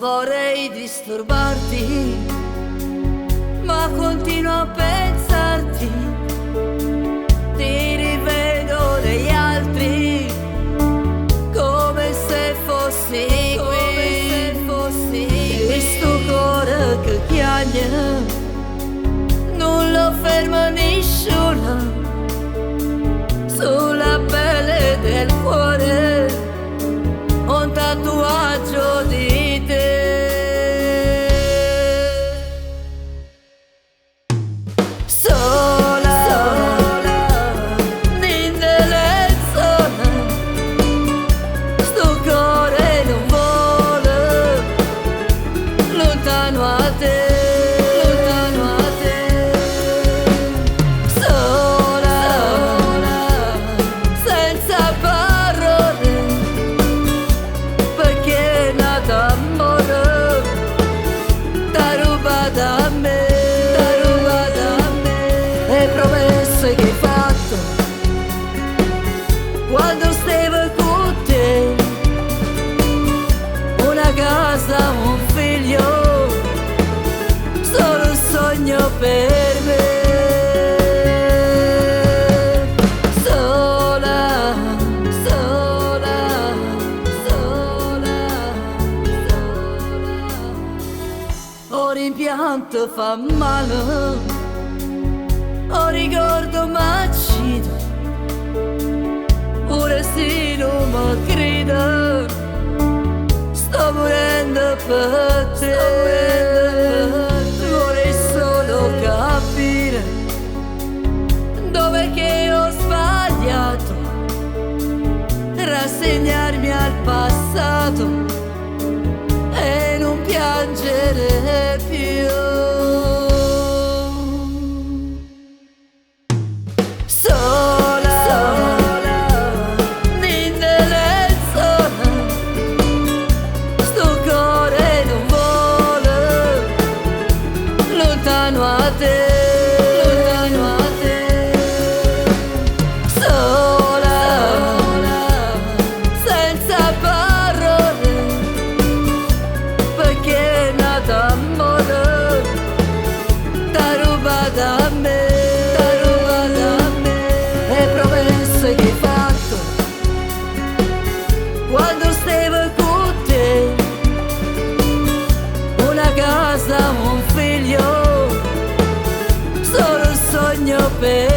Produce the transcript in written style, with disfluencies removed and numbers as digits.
vorrei disturbarti, ma continuo a pensarti. Ti rivedo negli altri, come se fossi qui. E sto cuore che piagne non lo ferma nessuno. Sulla pelle del cuore ho un tatuaggio di te. Che hai fatto quando stavo con te, una casa, un figlio, solo un sogno per me. Sola, sola, sola, sola. O rimpianto fa male, o ricordo m'accido, pure se non mi credo, sto morendo per te. Vorrei solo capire dove che ho sbagliato, rassegnarmi al passato e non piangere più. Lontano a te, sola, senza parole, perché è nata amore, t'ha rubata a me, e promesse che hai fatto quando stavo con te, una casa, un figlio, solo un sogno per